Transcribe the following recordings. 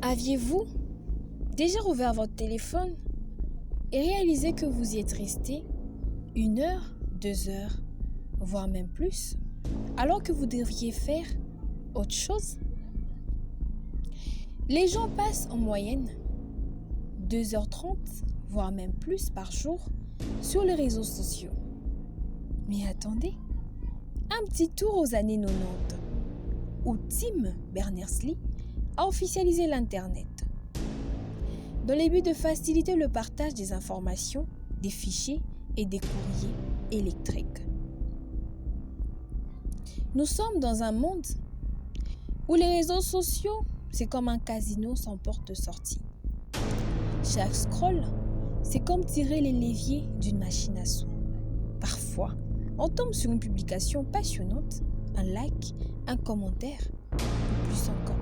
Aviez-vous déjà ouvert votre téléphone et réalisé que vous y êtes resté 1 heure, 2 heures, voire même plus, alors que vous devriez faire autre chose? Les gens passent en moyenne 2h30, voire même plus par jour, sur les réseaux sociaux. Mais attendez, un petit tour aux années 90, où Tim Berners-Lee a officialisé l'Internet, dans le but de faciliter le partage des informations, des fichiers et des courriers électriques. Nous sommes dans un monde où les réseaux sociaux, c'est comme un casino sans porte de sortie. Chaque scroll, c'est comme tirer les leviers d'une machine à sous. Parfois, on tombe sur une publication passionnante, un like, un commentaire, ou plus encore.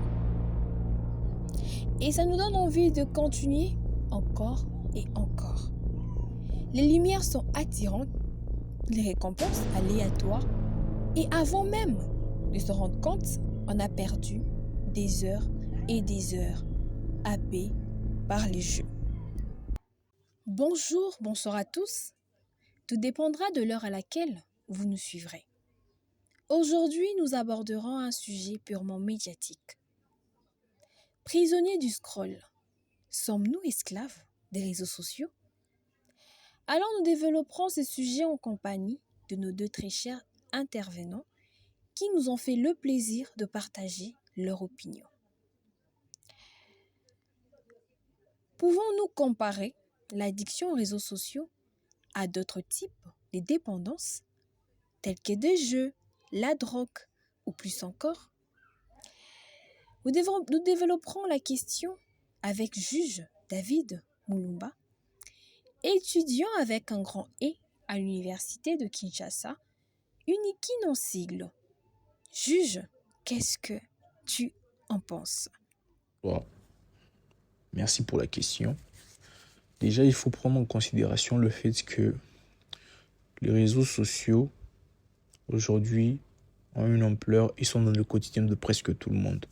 Et ça nous donne envie de continuer encore et encore. Les lumières sont attirantes, les récompenses aléatoires, et avant même de se rendre compte, on a perdu des heures et des heures happés par les jeux. Bonjour, bonsoir à tous. Tout dépendra de l'heure à laquelle vous nous suivrez. Aujourd'hui, nous aborderons un sujet purement médiatique. Prisonniers du scroll, sommes-nous esclaves des réseaux sociaux? Alors nous développerons ce sujet en compagnie de nos deux très chers intervenants qui nous ont fait le plaisir de partager leur opinion. Pouvons-nous comparer l'addiction aux réseaux sociaux à d'autres types de dépendances, telles que des jeux, la drogue ou plus encore? Nous développerons la question avec juge David Mulumba, étudiant avec un grand E à l'université de Kinshasa, unique en sigle. Juge, qu'est-ce que tu en penses? Wow. Merci pour la question. Déjà, il faut prendre en considération le fait que les réseaux sociaux, aujourd'hui, ont une ampleur et sont dans le quotidien de presque tout le monde.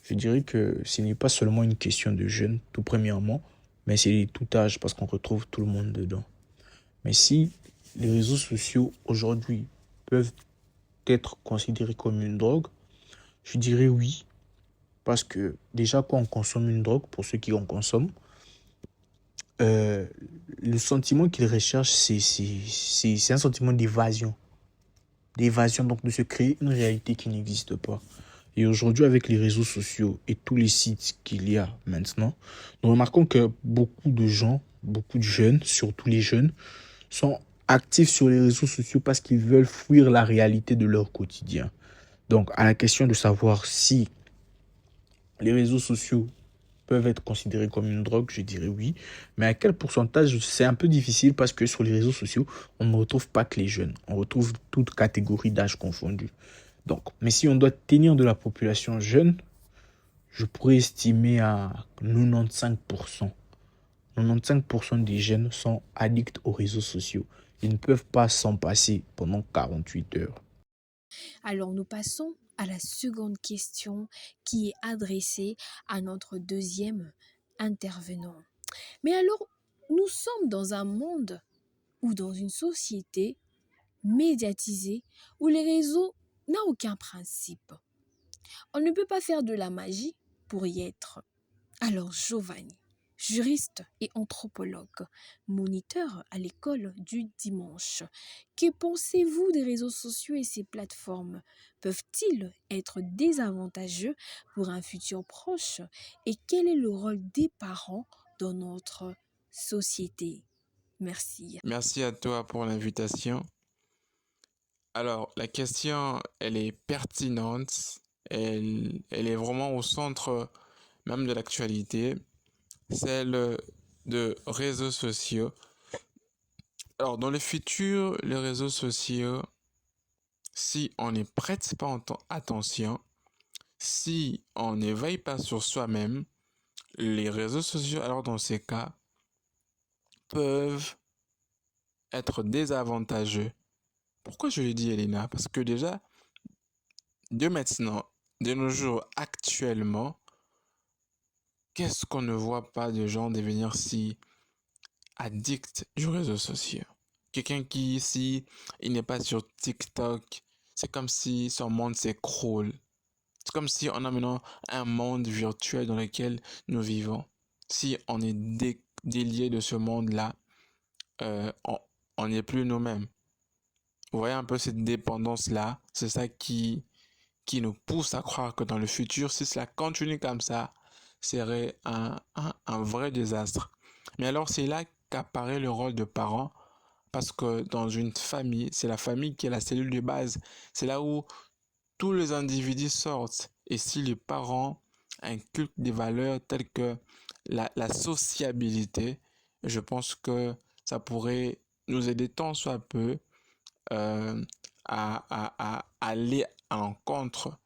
Je dirais que ce n'est pas seulement une question de jeunes, tout premièrement, mais c'est tout âge parce qu'on retrouve tout le monde dedans. Mais si les réseaux sociaux, aujourd'hui, peuvent être considérés comme une drogue, je dirais oui. Parce que déjà, quand on consomme une drogue, pour ceux qui en consomment, le sentiment qu'ils recherchent, c'est un sentiment d'évasion. D'évasion, donc de se créer une réalité qui n'existe pas. Et aujourd'hui, avec les réseaux sociaux et tous les sites qu'il y a maintenant, nous remarquons que beaucoup de gens, beaucoup de jeunes, surtout les jeunes, sont actifs sur les réseaux sociaux parce qu'ils veulent fuir la réalité de leur quotidien. Donc, à la question de savoir si les réseaux sociaux peuvent être considérés comme une drogue, je dirais oui. Mais à quel pourcentage, c'est un peu difficile parce que sur les réseaux sociaux, on ne retrouve pas que les jeunes. On retrouve toute catégorie d'âge confondue. Donc, mais si on doit tenir de la population jeune, je pourrais estimer à 95%. 95% des jeunes sont addicts aux réseaux sociaux. Ils ne peuvent pas s'en passer pendant 48 heures. Alors nous passons à la seconde question qui est adressée à notre deuxième intervenant. Mais alors, nous sommes dans un monde ou dans une société médiatisée où les réseaux n'ont aucun principe. On ne peut pas faire de la magie pour y être. Alors Giovanni, juriste et anthropologue, moniteur à l'école du dimanche, que pensez-vous des réseaux sociaux et ces plateformes? Peuvent-ils être désavantageux pour un futur proche? Et quel est le rôle des parents dans notre société? Merci. Merci à toi pour l'invitation. Alors, la question, elle est pertinente, elle est vraiment au centre même de l'actualité, celle de réseaux sociaux. Alors, dans le futur, les réseaux sociaux, si on ne prête pas attention, si on ne veille pas sur soi-même, les réseaux sociaux, alors dans ces cas, peuvent être désavantageux. Pourquoi je le dis, Elena? Parce que déjà, de maintenant, de nos jours, actuellement, qu'est-ce qu'on ne voit pas de gens devenir si addicts du réseau social? Quelqu'un qui, si il n'est pas sur TikTok, c'est comme si son monde s'écroule. C'est comme si on a maintenant un monde virtuel dans lequel nous vivons. Si on est délié de ce monde-là, on n'est plus nous-mêmes. Vous voyez un peu cette dépendance-là, c'est ça qui nous pousse à croire que dans le futur, si cela continue comme ça, serait un vrai désastre. Mais alors c'est là qu'apparaît le rôle de parent, parce que dans une famille, c'est la famille qui est la cellule de base. C'est là où tous les individus sortent. Et si les parents inculquent des valeurs telles que la sociabilité, je pense que ça pourrait nous aider tant soit peu euh, à aller à l'encontre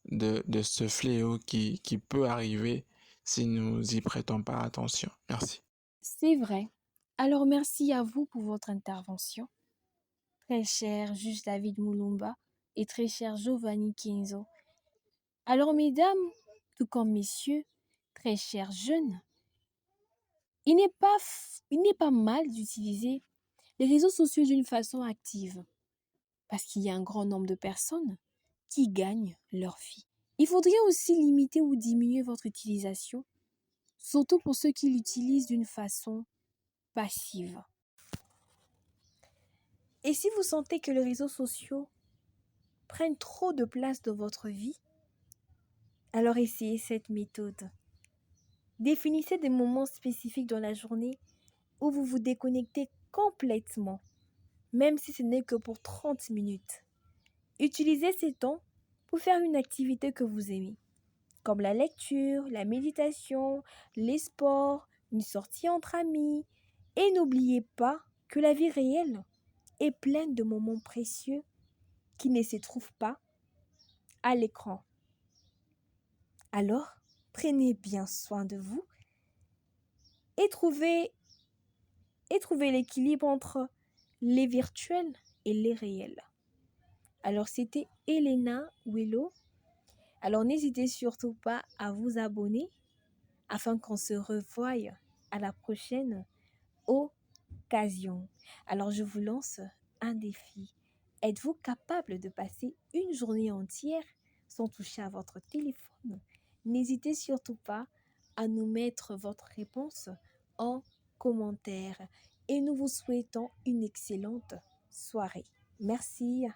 de ce fléau qui peut arriver si nous y prêtons pas attention. Merci. C'est vrai. Alors merci à vous pour votre intervention, très cher juge David Moulumba et très cher Giovanni Kenzo. Alors mesdames, tout comme messieurs, très chers jeunes, il n'est pas mal d'utiliser les réseaux sociaux d'une façon active parce qu'il y a un grand nombre de personnes qui gagnent leur vie. Il faudrait aussi limiter ou diminuer votre utilisation, surtout pour ceux qui l'utilisent d'une façon passive. Et si vous sentez que les réseaux sociaux prennent trop de place dans votre vie, alors essayez cette méthode. Définissez des moments spécifiques dans la journée où vous vous déconnectez complètement, même si ce n'est que pour 30 minutes. Utilisez ces temps pour faire une activité que vous aimez, comme la lecture, la méditation, les sports, une sortie entre amis. Et n'oubliez pas que la vie réelle est pleine de moments précieux qui ne se trouvent pas à l'écran. Alors, prenez bien soin de vous et trouvez l'équilibre entre les virtuels et les réels. Alors, c'était Elena Willow. Alors, n'hésitez surtout pas à vous abonner afin qu'on se revoie à la prochaine occasion. Alors, je vous lance un défi. Êtes-vous capable de passer une journée entière sans toucher à votre téléphone? N'hésitez surtout pas à nous mettre votre réponse en commentaire. Et nous vous souhaitons une excellente soirée. Merci.